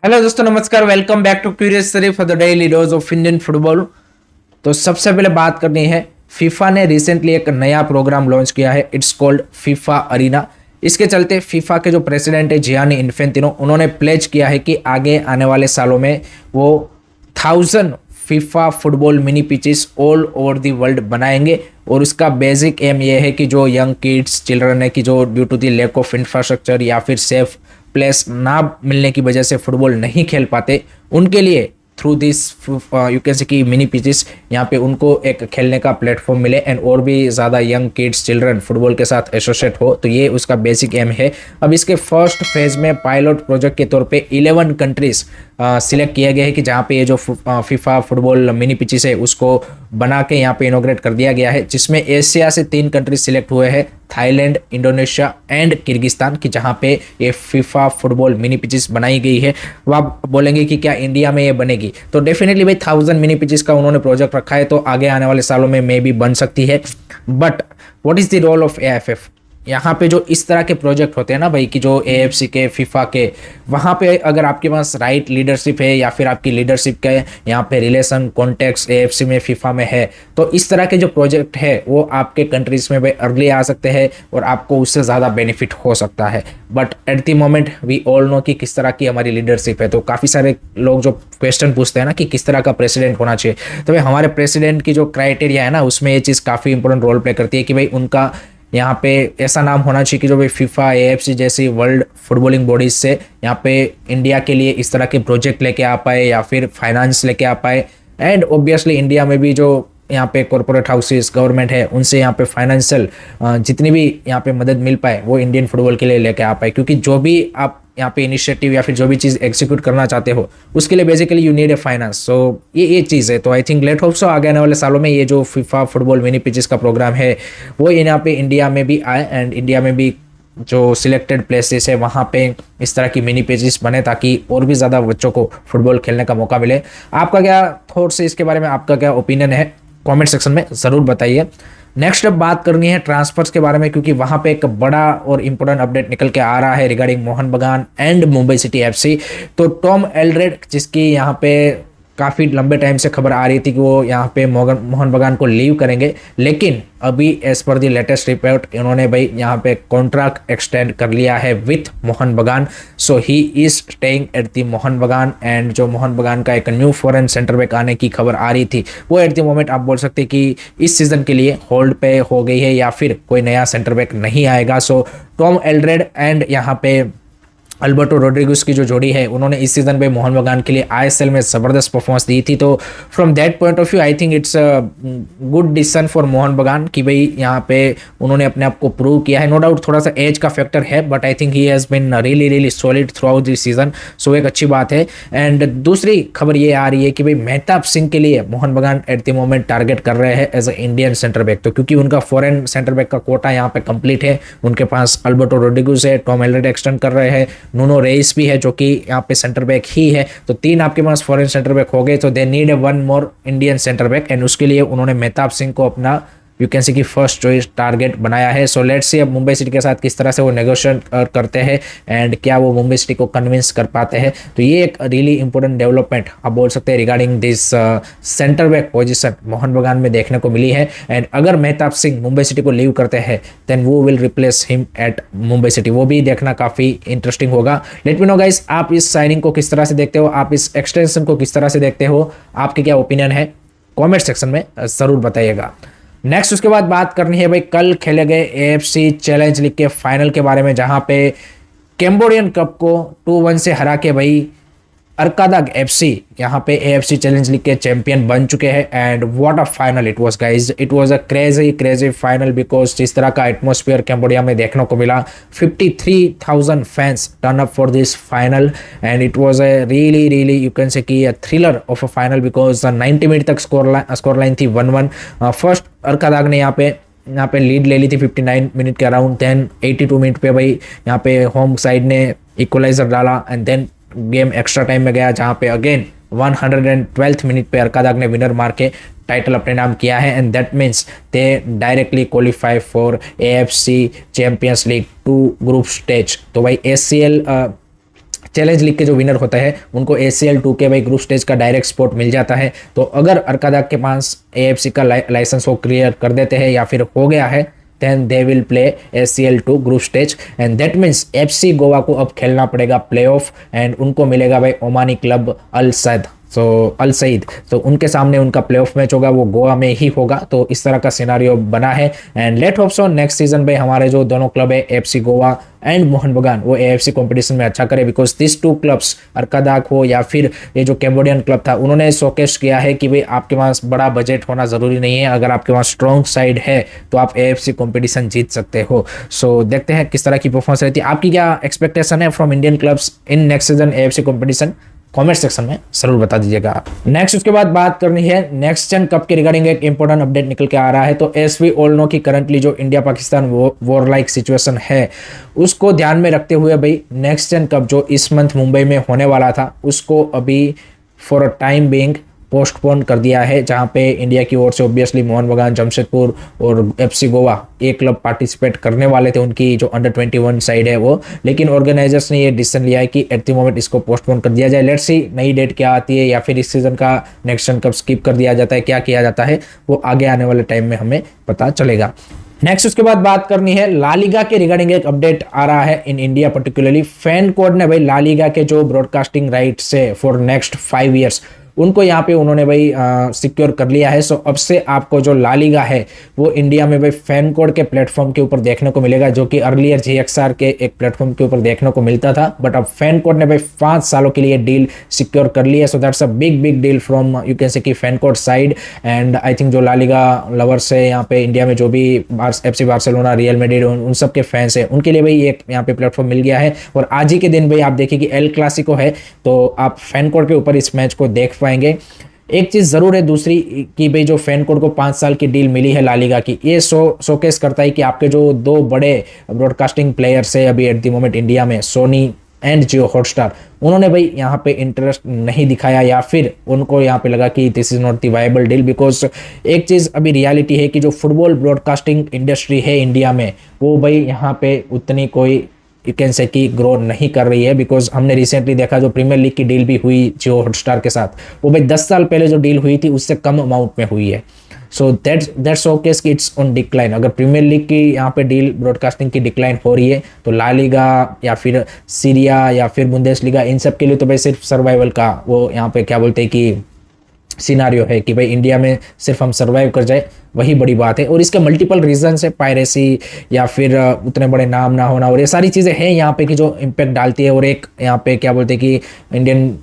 Hello दोस्तों, नमस्कार। Welcome back to Curious Study for the daily dose of Indian football. तो सबसे पहले बात करनी है, फीफा ने रिसेंटली एक नया प्रोग्राम लॉन्च किया है। It's called FIFA Arena. इसके चलते फीफा के जो प्रेसिडेंट है जियानी इन्फेंटिनो, उन्होंने प्लेज किया है कि आगे आने वाले सालों में वो 1000 FIFA football mini pitches all over the world बनाएंगे। और उसका बेसिक एम ये है कि जो यंग किड्स चिल्ड्रन है कि जो due to the lack of infrastructure या फिर सेफ प्लेस ना मिलने की वजह से फुटबॉल नहीं खेल पाते, उनके लिए through this you can say कि मिनी पिचेस यहाँ पे उनको एक खेलने का प्लेटफॉर्म मिले एंड और भी ज़्यादा यंग किड्स चिल्ड्रन फुटबॉल के साथ एसोसिएट हो। तो ये उसका बेसिक एम है। अब इसके फर्स्ट फेज में पायलट प्रोजेक्ट के तौर पे 11 कंट्रीज सिलेक्ट किए गए हैं कि जहाँ पे ये जो फीफा फुटबॉल मिनी पिचेस है उसको बना के यहाँ पे इनोग्रेट कर दिया गया है, जिसमें एशिया से 3 कंट्रीज सिलेक्ट हुए हैं, थाईलैंड, इंडोनेशिया एंड किर्गिस्तान की, जहाँ पे ये फीफा फुटबॉल मिनी पिचेस बनाई गई है। वो आप बोलेंगे कि क्या इंडिया में ये बनेगी, तो डेफिनेटली भाई 1000 मिनी पिचेस का उन्होंने प्रोजेक्ट रखा है, तो आगे आने वाले सालों में मे भी बन सकती है। But what is the role of AFF? यहाँ पे जो इस तरह के प्रोजेक्ट होते हैं ना भाई, कि जो एएफसी के फीफा के, वहाँ पे अगर आपके पास राइट लीडरशिप है या फिर आपकी लीडरशिप के यहाँ पे रिलेशन कॉन्टेक्ट एएफसी में फीफा में है, तो इस तरह के जो प्रोजेक्ट है वो आपके कंट्रीज में भाई अर्ली आ सकते हैं और आपको उससे ज़्यादा बेनिफिट हो सकता है। But at the moment we all know कि किस तरह की हमारी लीडरशिप है। तो काफ़ी सारे लोग जो क्वेश्चन पूछते हैं ना कि किस तरह का प्रेसिडेंट होना चाहिए, तो भाई हमारे प्रेसिडेंट की जो क्राइटेरिया है ना, उसमें ये चीज़ काफ़ी इंपॉर्टेंट रोल प्ले करती है कि भाई उनका यहाँ पे ऐसा नाम होना चाहिए कि जो भी फीफा एएफसी जैसी वर्ल्ड फुटबॉलिंग बॉडीज से यहाँ पे इंडिया के लिए इस तरह के प्रोजेक्ट लेके आ पाए या फिर फाइनेंस लेके आ पाए। एंड ऑब्वियसली इंडिया में भी जो यहाँ पे कॉर्पोरेट हाउसेस गवर्नमेंट है, उनसे यहाँ पे फाइनेंशियल जितनी भी यहाँ पे मदद मिल पाए वो इंडियन फुटबॉल के लिए लेके आ पाए। क्योंकि जो भी आप यहाँ पे इनिशिएटिव या फिर जो भी चीज़ एग्जीक्यूट करना चाहते हो, उसके लिए basically you need a finance. So ये चीज़ है। तो I think let hope so आगे आने वाले सालों में ये जो फीफा फुटबॉल मिनी पिचेस का प्रोग्राम है वो यहाँ पे इंडिया में भी आए एंड इंडिया में भी जो सिलेक्टेड प्लेसेस है वहाँ पे इस तरह की मिनी पेजेस बने, ताकि और भी ज़्यादा बच्चों को फुटबॉल खेलने का मौका मिले। आपका क्या थॉट्स है इसके बारे में, आपका क्या ओपिनियन है, कमेंट सेक्शन में ज़रूर बताइए। नेक्स्ट अब बात करनी है ट्रांसफर्स के बारे में, क्योंकि वहां पे एक बड़ा और इंपॉर्टेंट अपडेट निकल के आ रहा है regarding Mohan Bagan and Mumbai city FC. तो टॉम एल्ड्रेड, जिसकी यहाँ पे काफ़ी लंबे टाइम से खबर आ रही थी कि वो यहाँ पे मोहन बगान को लीव करेंगे, लेकिन अभी as per the latest report इन्होंने भाई यहाँ पे कॉन्ट्रैक्ट एक्सटेंड कर लिया है with Mohun Bagan. So he is staying at the Mohun Bagan. And जो मोहन बगान का एक न्यू फॉरेन सेंटर बैक आने की खबर आ रही थी, वो एट द मोमेंट आप बोल सकते कि इस सीजन के लिए होल्ड पे हो गई है या फिर कोई नया सेंटर बैक नहीं आएगा। सो टॉम एल्ड्रेड एंड यहाँ पे अल्बर्टो रोड्रिगस की जो जोड़ी है, उन्होंने इस सीजन पे मोहन बगान के लिए आईएसएल में ज़बरदस्त परफॉर्मेंस दी थी। तो from that point of view I think it's a good decision for Mohan बगान कि भाई यहाँ पे उन्होंने अपने आप को प्रूव किया है। नो डाउट थोड़ा सा एज का फैक्टर है, but I think he has been really solid throughout this season. So एक अच्छी बात है। एंड दूसरी खबर ये आ रही है कि भाई मेहताब सिंह के लिए मोहन बगान एट द मोमेंट टारगेट कर रहे हैं as a Indian centre back. तो क्योंकि उनका फॉरेन सेंटर बैक का कोटा यहाँ पे कंप्लीट है, उनके पास अल्बर्टो रोड्रिगस है, टॉम एल्ड्रेड एक्सटेंड कर रहे हैं, नूनो रेइस भी है जो कि यहाँ पे सेंटर बैक ही है। तो 3 आपके पास फॉरेन सेंटर बैक हो गए, तो they need a 1 more Indian centre back and उसके लिए उन्होंने मेहताब सिंह को अपना यू कैन सी की फर्स्ट चॉइस टारगेट बनाया है। सो लेट्स सी अब मुंबई सिटी के साथ किस तरह से वो नेगोशिएट करते हैं एंड क्या वो मुंबई सिटी को कन्विंस कर पाते हैं। तो ये एक रियली इंपॉर्टेंट डेवलपमेंट आप बोल सकते हैं regarding this centre back position Mohan बगान में देखने को मिली है। एंड अगर मेहताब सिंह मुंबई सिटी को लीव करते हैं देन वो will replace him at Mumbai city, वो भी देखना काफ़ी इंटरेस्टिंग होगा। लेट मी नो गाइस, आप इस साइनिंग को किस तरह से देखते हो, आप इस एक्सटेंशन को किस तरह से देखते हो, आपके क्या ओपिनियन है, कॉमेंट सेक्शन में ज़रूर बताइएगा। नेक्स्ट उसके बाद बात करनी है भाई कल खेले गए एएफसी चैलेंज लीग के फाइनल के बारे में, जहां पे कैम्बोडियन कप को 2-1 से हरा के भाई अरकादग एफसी यहाँ पे एएफसी चैलेंज लीग के चैंपियन बन चुके हैं। And what a final it was guys, it was a crazy final because जिस तरह का एटमॉस्फेयर कैम्बोडिया में देखने को मिला, 53,000 fans turn up for this final and it was a really you can say कि a thriller of a final because 90 minute तक score line थी 1-1। फर्स्ट अरकादग ने यहाँ पे लीड ले ली थी 59 मिनट के अराउंड, देन 82 मिनट पे भाई यहाँ पे होम साइड ने इक्वलाइजर डाला and then game extra time में गया, जहाँ पे अगेन 112th मिनट पे अरकादग ने विनर मार के टाइटल अपने नाम किया है and that means they directly qualify for AFC champions league 2 group stage. तो भाई एसीएल चैलेंज लीग के जो विनर होता है उनको ACL 2 के भाई ग्रुप स्टेज का डायरेक्ट स्पॉट मिल जाता है। तो अगर अरकादाग के पास AFC का लाइसेंस वो क्लियर कर देते हैं या फिर हो गया है, then they will play ACL 2 group stage and that means FC Goa को अब खेलना पड़ेगा प्लेऑफ एंड उनको मिलेगा भाई ओमानी क्लब अल सैद, अल सईद। तो उनके सामने उनका प्लेऑफ मैच होगा, वो गोवा में ही होगा। तो इस तरह का सिनारियो बना है and let hope so next season भाई हमारे जो दोनों क्लब है FC गोवा एंड मोहन बगान वो AFC कंपटीशन में अच्छा करे, बिकॉज दिस टू क्लब्स अरकादाग हो या फिर ये जो कैम्बोडियन क्लब था उन्होंने शोकेस किया है कि भाई आपके पास बड़ा बजट होना जरूरी नहीं है, अगर आपके पास स्ट्रॉन्ग साइड है तो आप AFC कंपटीशन जीत सकते हो। सो देखते हैं किस तरह की परफॉर्मेंस रहती है। आपकी क्या एक्सपेक्टेशन है from Indian clubs in next season AFC competition? Comment section में जरूर बता दीजिएगा। नेक्स्ट उसके बाद बात करनी है नेक्स्ट जेन कप के रिगार्डिंग एक इंपॉर्टेंट अपडेट निकल के आ रहा है। तो एस वी ऑल नो की करंटली जो India Pakistan war like situation है उसको ध्यान में रखते हुए भाई नेक्स्ट जेन कप जो इस मंथ मुंबई में होने वाला था उसको अभी for a time being postpone कर दिया है, जहां पे इंडिया की ओर से ऑब्वियसली मोहन बगान, जमशेदपुर और FC गोवा एक क्लब पार्टिसिपेट करने वाले थे, उनकी जो अंडर 21 साइड है वो, लेकिन ऑर्गेनाइजर्स ने ये डिसीजन लिया है कि एट द मोमेंट इसको पोस्टपोन कर दिया जाए। लेट्स सी नई डेट क्या आती है या फिर इस सीजन का नेक्स्ट कप स्किप कर दिया जाता है, क्या किया जाता है वो आगे आने वाले टाइम में हमें पता चलेगा। नेक्स्ट उसके बाद बात करनी है ला लीगा के रिगार्डिंग एक अपडेट आ रहा है in India particularly. Fan code ने भाई ला लीगा के जो ब्रॉडकास्टिंग राइट्स है फॉर नेक्स्ट 5 ईयर्स उनको यहाँ पे उन्होंने भाई सिक्योर कर लिया है। सो अब से आपको जो ला लीगा है वो इंडिया में भाई फैन कोड के प्लेटफॉर्म के ऊपर देखने को मिलेगा, जो कि अर्लियर GXR के एक प्लेटफॉर्म के ऊपर देखने को मिलता था, बट अब फैन कोड ने भाई 5 सालों के लिए डील सिक्योर कर लिया है। So that's a big deal from you can say की FanCode side and I think जो ला लीगा लवर्स है यहाँ पे इंडिया में, जो भी FC बार्सिलोना, रियल मैड्रिड उन सब के फैंस है उनके लिए भाई एक यहाँ पे प्लेटफॉर्म मिल गया है। और आज ही के दिन भाई आप देखिए कि एल क्लासिको है तो आप फैन कोड के ऊपर इस मैच को देख पाएंगे। एक चीज जरूर है दूसरी कि भाई जो फैन कोड को 5 साल की डील मिली है ला लीगा की, ये शोकेस करता है कि आपके जो 2 बड़े ब्रॉडकास्टिंग प्लेयर्स है अभी एट द मोमेंट इंडिया में, सोनी एंड जियो हॉटस्टार, उन्होंने भाई यहाँ पे इंटरेस्ट नहीं दिखाया या फिर उनको यहाँ पे लगा कि this is not the viable deal. Because एक चीज़ अभी रियलिटी है कि जो फुटबॉल ब्रॉडकास्टिंग इंडस्ट्री है इंडिया में वो भाई यहाँ पे उतनी कोई यू कैन से कि ग्रो नहीं कर रही है। बिकॉज हमने रिसेंटली देखा जो प्रीमियर लीग की डील भी हुई जियो हॉटस्टार के साथ, वो भाई 10 साल पहले जो डील हुई थी उससे कम अमाउंट में हुई है। सो दैट्स शोकेस कि इट्स ऑन डिक्लाइन। अगर प्रीमियर लीग की यहाँ पे डील ब्रॉडकास्टिंग की डिक्लाइन हो रही है तो ला लीगा या फिर सीरिया या फिर बुंदेसलीगा इन सब के लिए तो भाई सिर्फ सर्वाइवल का वो यहाँ पे क्या बोलते हैं कि सिनारियो है कि भाई इंडिया में सिर्फ हम सर्वाइव कर जाए, वही बड़ी बात है। और इसके मल्टीपल रीजंस है, पायरेसी या फिर उतने बड़े नाम ना होना और ये सारी चीज़ें हैं यहाँ पे कि जो इम्पैक्ट डालती है। और एक यहाँ पे क्या बोलते हैं कि Indian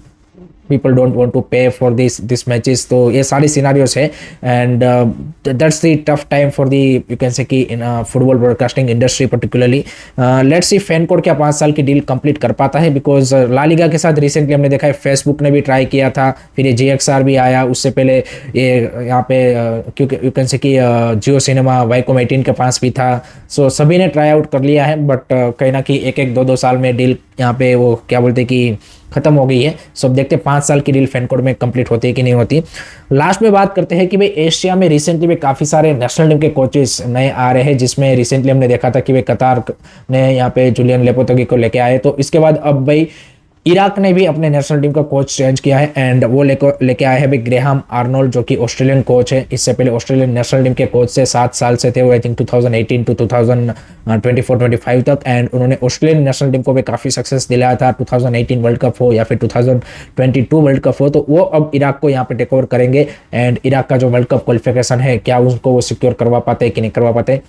people don't want to pay for this matches, तो ये सारी सिनारियोस है and that's the tough time for the you can say कि in football broadcasting industry particularly. Let's see fan code क्या 5 साल की डील कंप्लीट कर पाता है, बिकॉज ला लीगा के साथ रिसेंटली हमने देखा है फेसबुक ने भी ट्राई किया था, फिर ये GXR भी आया, उससे पहले ये यहाँ पे क्योंकि यू कैन से कि जियो सिनेमा वाईकॉम 18 के पास भी था। सो सभी ने ट्राई आउट कर लिया है, बट कहीं ना कहीं 1-2 साल में डील यहाँ पे वो क्या बोलते कि खत्म हो गई है। सो अब देखते हैं 5 साल की डील फैन कोड में कंप्लीट होती है कि नहीं होती। लास्ट में बात करते हैं कि भाई एशिया में रिसेंटली में काफ़ी सारे नेशनल टीम के कोचेस नए आ रहे हैं, जिसमें रिसेंटली हमने देखा था कि भाई कतार ने यहाँ पे जुलियन लेपोतेगी को लेके आए। तो इसके बाद अब भाई इराक ने भी अपने नेशनल टीम का कोच चेंज किया है एंड वो लेके आए हैं भाई ग्रेहम आर्नोल्ड, जो कि ऑस्ट्रेलियन कोच है। इससे पहले ऑस्ट्रेलियन नेशनल टीम के कोच से 7 साल से थे वो, आई थिंक 2018 टू 2024-25 तक, एंड उन्होंने ऑस्ट्रेलियन नेशनल टीम को भी काफ़ी सक्सेस दिलाया था। 2018 वर्ल्ड कप हो या फिर 2022 वर्ल्ड कप हो, तो वो अब इराक को यहाँ पे टेक ओवर करेंगे एंड इराक का जो वर्ल्ड कप क्वालिफिकेशन है क्या उसको वो सिक्योर करवा पाते हैं कि नहीं करवा पाते,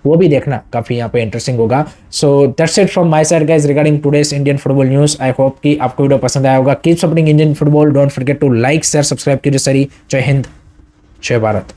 वो भी देखना काफ़ी यहाँ पे इंटरेस्टिंग होगा। So that's it from my side guys regarding today's Indian football news. I hope कि आपको वीडियो पसंद आया होगा। Keep supporting Indian football, don't forget to like share subscribe कीजिए। जय हिंद, जय भारत।